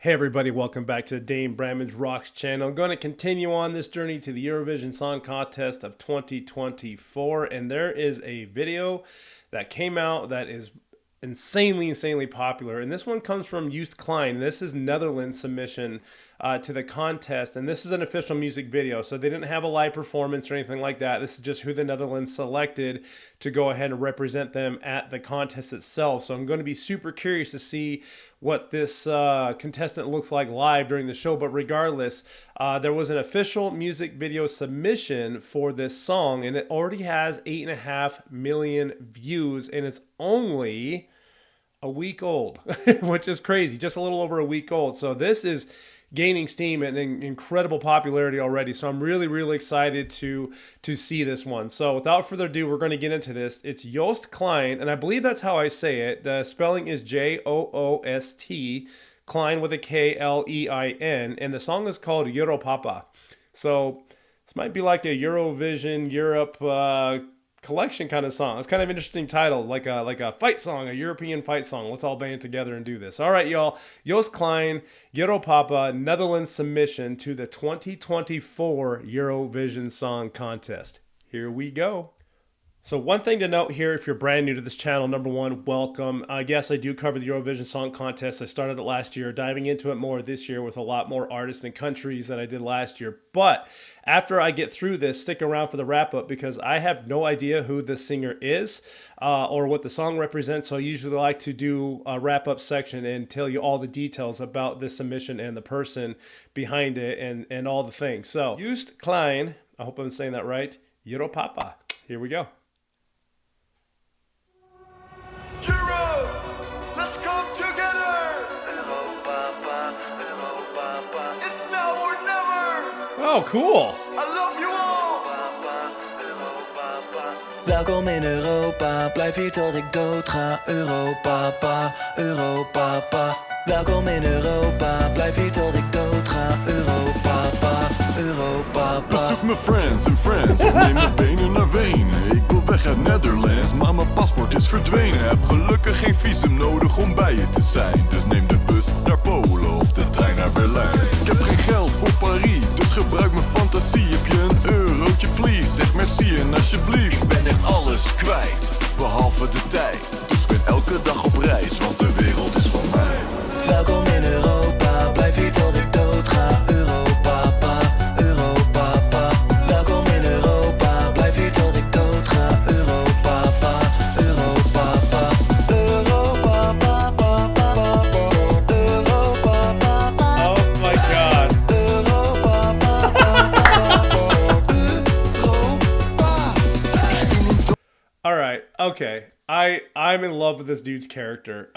Hey everybody, welcome back to Dane Bramage Rocks channel. I'm going to continue on this journey to the Eurovision Song Contest of 2024, and there is a video that came out that is insanely popular, and this one comes from Joost Klein. This is Netherlands submission to the contest, and this is an official music video, so they didn't have a live performance or anything like that. This is just who the Netherlands selected to go ahead and represent them at the contest itself. So I'm going to be super curious to see what this contestant looks like live during the show. But regardless, there was an official music video submission for this song, and it already has 8.5 million views, and it's only a week old, which is crazy, just a little over a week old. So this is gaining steam and incredible popularity already. So I'm really excited to see this one. So without further ado, we're going to get into this. It's Joost Klein, and I believe that's how I say it. The spelling is Joost, Klein with a Klein, and the song is called Europapa. So this might be like a Eurovision Europe collection kind of song. It's kind of an interesting title, like a fight song, a European fight song. Let's all band together and do this. All right, y'all. Joost Klein, Europapa, Netherlands submission to the 2024 Eurovision Song Contest. Here we go. So one thing to note here, if you're brand new to this channel, number one, welcome. Yes, I do cover the Eurovision Song Contest. I started it last year, diving into it more this year with a lot more artists and countries than I did last year. But after I get through this, stick around for the wrap-up, because I have no idea who this singer is or what the song represents. So I usually like to do a wrap-up section and tell you all the details about this submission and the person behind it and all the things. So Joost Klein, I hope I'm saying that right, Europapa. Here we go. Oh, cool. I love you all. Welkom in Europa, blijf hier tot ik dood ga. Europapa, Europapa. Welkom in Europa, blijf hier tot ik dood ga. Europapa, Europapa. Bezoek mijn friends en friends, of neem mijn benen naar Wenen. Ik wil weg uit Netherlands, maar mijn paspoort is verdwenen. Heb gelukkig geen visum nodig om bij je te zijn. Dus neem de bus naar Polen of de trein naar Berlijn. Ik heb geen geld voor Parijs, dus gebruik mijn fantasie. Heb je een eurotje please, zeg merci en alsjeblieft. Ik ben echt alles kwijt, behalve de tijd. Dus ik ben elke dag op reis, want de wereld is van mij. Welkom in Europa, blijf hier tot ik dood ga. Europapa, Europapa. Welkom in Europa, blijf hier tot ik dood ga. Europapa, Europapa. Europapa, Europapa. Oh my god. All right, okay. I'm in love with this dude's character.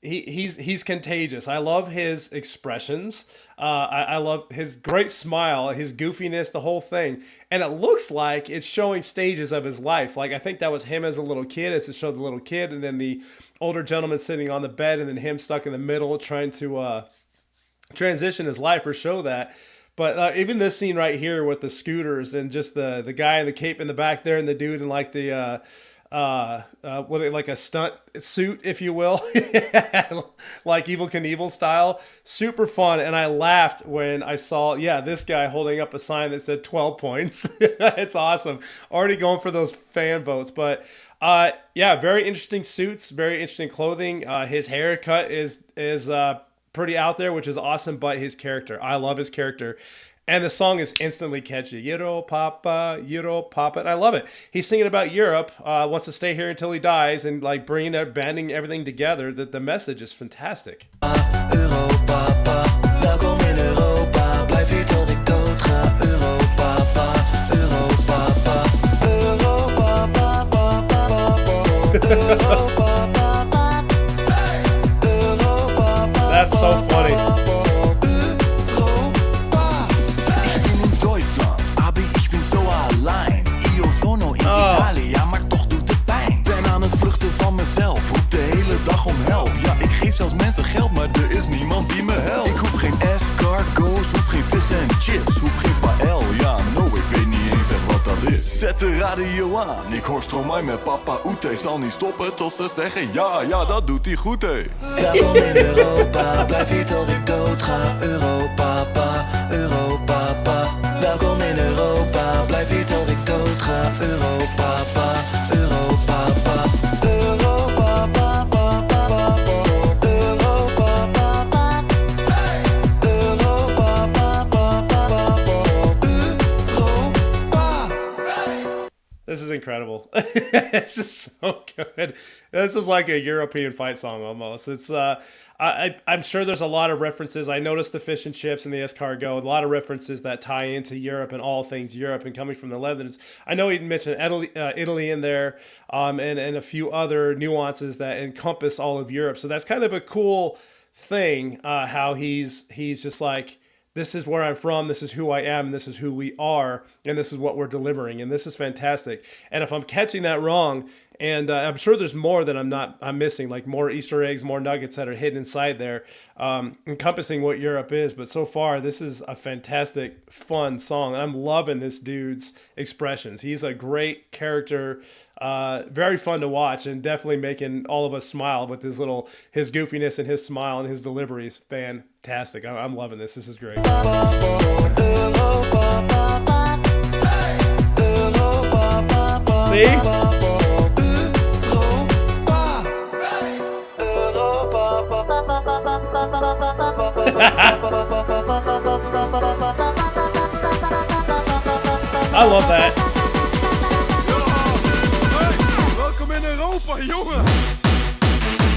He's contagious. I love his expressions. I love his great smile, his goofiness, the whole thing. And it looks like it's showing stages of his life. Like, I think that was him as a little kid, as it showed the little kid, and then the older gentleman sitting on the bed, and then him stuck in the middle trying to transition his life or show that. But even this scene right here with the scooters and just the guy in the cape in the back there and the dude in like the like a stunt suit, if you will, like Evel Knievel style, super fun. And I laughed when I saw, this guy holding up a sign that said 12 points. It's awesome. Already going for those fan votes. But very interesting suits, very interesting clothing. His haircut is pretty out there, which is awesome. But his character, I love his character. And the song is instantly catchy. Europapa, Europapa. And I love it. He's singing about Europe, wants to stay here until he dies, and like banding everything together. The message is fantastic. Europapa, welkom in Europa, blijf hier tot ik dood ga. Europapa, Europapa, Europapa. That's so funny. Italië, ja, maar toch doet het pijn. Ben aan het vluchten van mezelf, roep de hele dag om help. Ja, ik geef zelfs mensen geld, maar er is niemand die me helpt. Ik hoef geen escargots, hoef geen vis en chips, hoef geen paella. Ja, no, ik weet niet eens echt wat dat is. Zet zet de radio aan. Ik hoor Stromae met papa Oete. Zal niet stoppen tot ze zeggen ja, ja, dat doet hij goed, hé. Welkom in Europa, blijf hier tot ik dood ga. Europa, Europa. Welkom in Europa, blijf hier tot ik dood ga. Europa, Europa. This is incredible. This is so good. This is like a European fight song almost. It's I'm sure there's a lot of references. I noticed the fish and chips and the escargot. A lot of references that tie into Europe and all things Europe and coming from the Netherlands. I know he mentioned Italy in there, and a few other nuances that encompass all of Europe. So that's kind of a cool thing. How he's just like, this is where I'm from, this is who I am, and this is who we are, and this is what we're delivering, and this is fantastic. And if I'm catching that wrong, and I'm sure there's more that I'm missing, like more Easter eggs, more nuggets that are hidden inside there, encompassing what Europe is. But so far, this is a fantastic, fun song. I'm loving this dude's expressions. He's a great character, very fun to watch, and definitely making all of us smile with his goofiness and his smile and his delivery is fantastic. I'm loving this. This is great. See? I love that. Hey, welkom in Europa, jongen.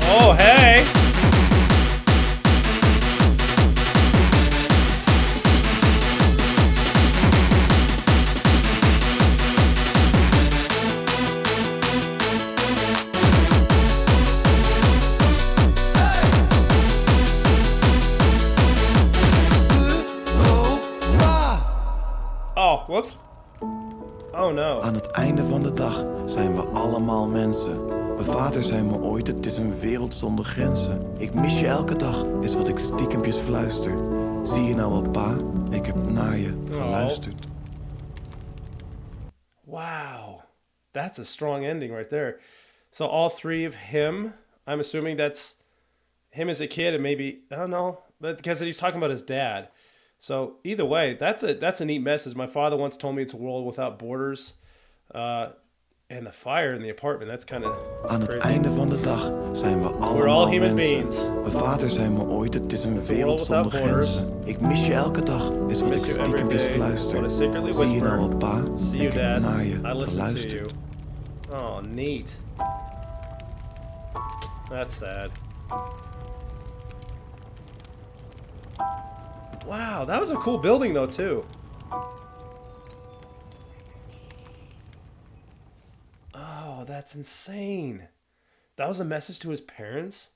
Oh, hey. Oh, whoops. Oh no. Aan het einde van de dag zijn we allemaal mensen. Mijn vader zei me ooit, het is een wereld zonder grenzen. Ik mis je elke dag, is wat ik stiekempjes fluister. Zie je nou wel, pa? Ik heb naar je geluisterd. Wow. That's a strong ending right there. So all three of him, I'm assuming that's him as a kid and maybe, I don't know, but because he's talking about his dad. So either way, that's a neat message. My father once told me it's a world without borders. And the fire in the apartment, that's kind of Aan het einde van de dag zijn we We're all allemaal human mensen. beings. Mijn vader zei me ooit, het is een It's a wereld world without zonder borders. grenzen. Ik mis je elke dag, is wat Miss ik you every stiekempjes day. fluister. What I secretly Zie je whisper. nou wel, pa? See you, Ik heb Dad. naar je I listen to geluisterd. you. Oh, neat. That's sad. Wow, that was a cool building though too. Oh, that's insane. That was a message to his parents.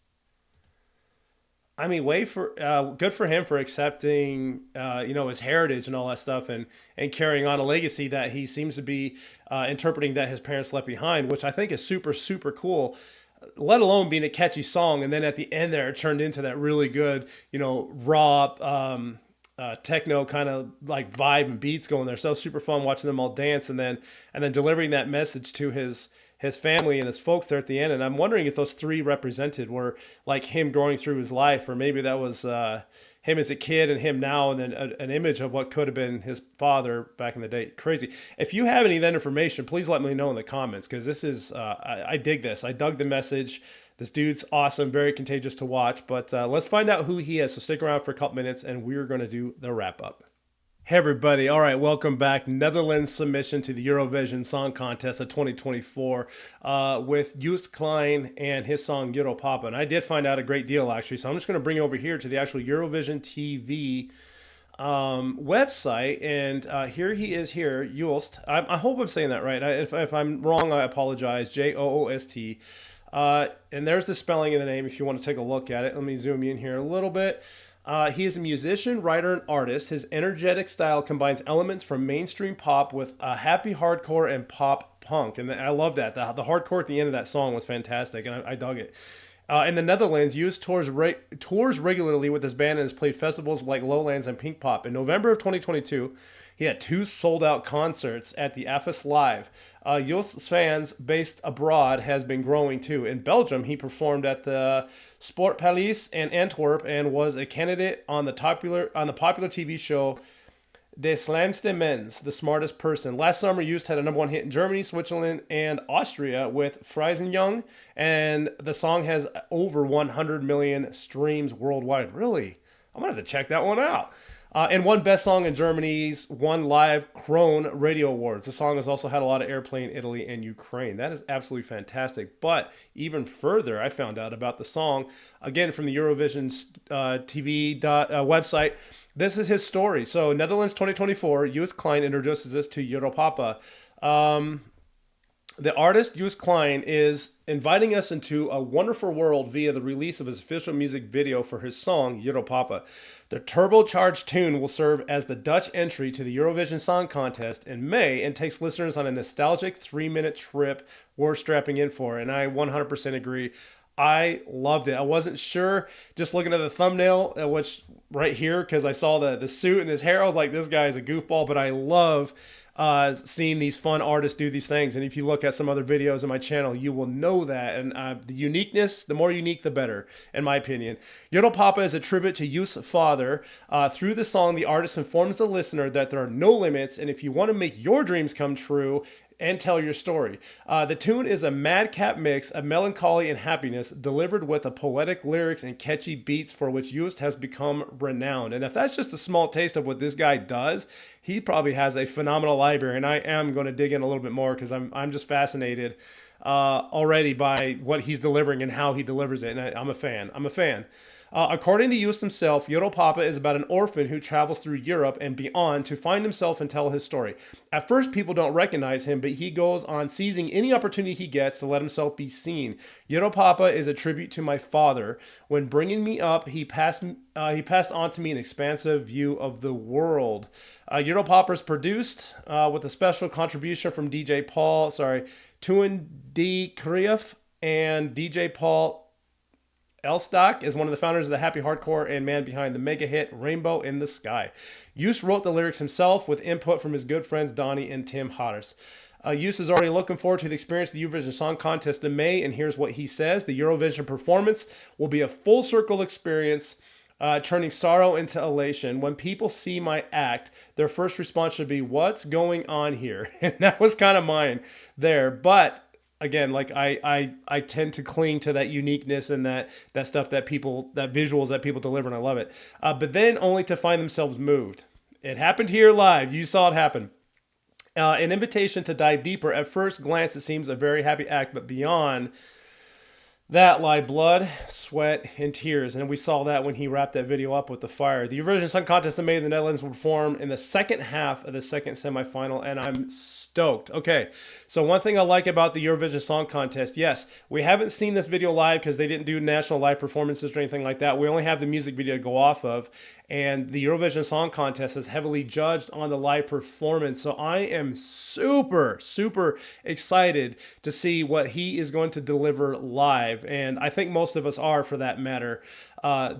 I mean, good for him for accepting, his heritage and all that stuff, and carrying on a legacy that he seems to be interpreting that his parents left behind, which I think is super, super cool. Let alone being a catchy song, and then at the end there, it turned into that really good, raw techno kind of like vibe and beats going there. So super fun watching them all dance, and then delivering that message to his family and his folks there at the end. And I'm wondering if those three represented were like him growing through his life, or maybe that was him as a kid and him now, and then an image of what could have been his father back in the day. Crazy. If you have any of that information, please let me know in the comments, because this is, I dig this. I dug the message. This dude's awesome, very contagious to watch. But let's find out who he is. So stick around for a couple minutes, and we're going to do the wrap up. Hey everybody, all right, welcome back. Netherlands submission to the Eurovision Song Contest of 2024 with Joost Klein and his song Europapa. And I did find out a great deal, actually, so I'm just going to bring you over here to the actual Eurovision TV website, and here he is here, Joost. I hope I'm saying that right. If I'm wrong, I apologize. Joost. And there's the spelling of the name if you want to take a look at it. Let me zoom in here a little bit. He is a musician, writer, and artist. His energetic style combines elements from mainstream pop with happy hardcore and pop punk. And I love that. The hardcore at the end of that song was fantastic, and I dug it. In the Netherlands, Youth tours regularly with his band and has played festivals like Lowlands and Pink Pop. In November of 2022, he had 2 sold-out concerts at the AFIS Live. Youth's fans based abroad has been growing too. In Belgium, he performed at the Sportpaleis in Antwerp and was a candidate on the popular TV show De Slimste Mens, the smartest person. Last summer, Youth had a #1 hit in Germany, Switzerland, and Austria with Friesenjung, and the song has over 100 million streams worldwide. Really? I'm going to have to check that one out. And won Best Song in Germany's One Live Krone Radio Awards. The song has also had a lot of airplay in Italy and Ukraine. That is absolutely fantastic. But even further, I found out about the song, again, from the Eurovision TV website. This is his story. So, Netherlands 2024, Joost Klein introduces us to Europapa. The artist, Joost Klein, is inviting us into a wonderful world via the release of his official music video for his song, Europapa. The turbocharged tune will serve as the Dutch entry to the Eurovision Song Contest in May and takes listeners on a nostalgic 3-minute trip worth strapping in for. And I 100% agree. I loved it. I wasn't sure, just looking at the thumbnail, which right here, because I saw the suit and his hair, I was like, this guy is a goofball, but I love seeing these fun artists do these things. And if you look at some other videos on my channel, you will know that. And the uniqueness, the more unique, the better, in my opinion. Europapa is a tribute to Joost's father. Through the song, the artist informs the listener that there are no limits, and if you want to make your dreams come true, and tell your story. The tune is a madcap mix of melancholy and happiness delivered with a poetic lyrics and catchy beats for which Joost has become renowned. And if that's just a small taste of what this guy does, he probably has a phenomenal library. And I am going to dig in a little bit more because I'm just fascinated already by what he's delivering and how he delivers it. And I'm a fan. According to Joost himself, Europapa is about an orphan who travels through Europe and beyond to find himself and tell his story. At first, people don't recognize him, but he goes on seizing any opportunity he gets to let himself be seen. Europapa is a tribute to my father. When bringing me up, he passed on to me an expansive view of the world. Europapa is produced with a special contribution from Toon D. Krief and DJ Paul Elstock is one of the founders of the Happy Hardcore and man behind the mega hit Rainbow in the Sky. Joost wrote the lyrics himself with input from his good friends Donnie and Tim Hatters. Joost is already looking forward to the experience of the Eurovision Song Contest in May, and here's what he says. The Eurovision performance will be a full circle experience, turning sorrow into elation. When people see my act, their first response should be, "What's going on here?" And that was kind of mine there. But again, like I tend to cling to that uniqueness and that stuff that visuals that people deliver, and I love it. But then only to find themselves moved. It happened here live. You saw it happen. An invitation to dive deeper. At first glance, it seems a very happy act, but beyond that lie blood, sweat, and tears. And we saw that when he wrapped that video up with the fire. The Eurovision Song Contest in May in the Netherlands will perform in the second half of the second semifinal, and I'm stoked. Okay, so one thing I like about the Eurovision Song Contest, yes, we haven't seen this video live because they didn't do national live performances or anything like that. We only have the music video to go off of, and the Eurovision Song Contest is heavily judged on the live performance. So I am super, super excited to see what he is going to deliver live, and I think most of us are, for that matter,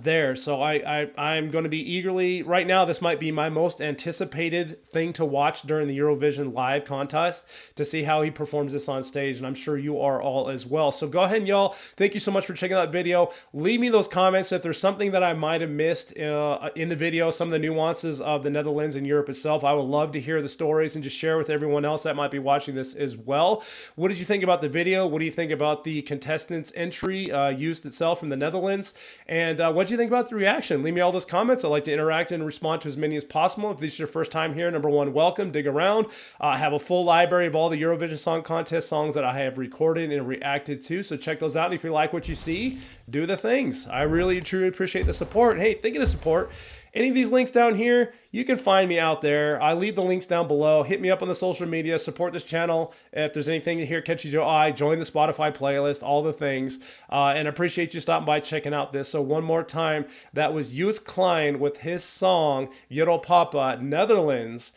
there. So I'm going to be eagerly, right now, this might be my most anticipated thing to watch during the Eurovision live contest, to see how he performs this on stage, and I'm sure you are all as well. So go ahead, and y'all, thank you so much for checking out that video. Leave me those comments if there's something that I might have missed in the video, some of the nuances of the Netherlands and Europe itself. I would love to hear the stories and just share with everyone else that might be watching this as well. What did you think about the video? What do you think about the contestants' entry used itself from the Netherlands? And what do you think about the reaction? Leave me all those comments. I like to interact and respond to as many as possible. If this is your first time here, number one, welcome. Dig around. I have a full library of all the Eurovision Song Contest songs that I have recorded and reacted to, so check those out. And if you like what you see, do the things. I really, truly appreciate the support. Hey, thinking of support, any of these links down here, you can find me out there. I leave the links down below. Hit me up on the social media. Support this channel. If there's anything here catches your eye, join the Spotify playlist, all the things. And I appreciate you stopping by, checking out this. So one more time, that was Joost Klein with his song, Europapa, Netherlands.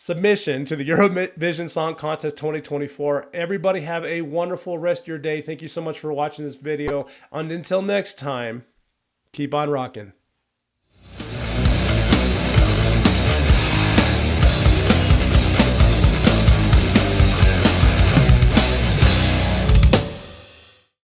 submission to the Eurovision Song Contest 2024. Everybody have a wonderful rest of your day. Thank you so much for watching this video. And until next time, keep on rocking.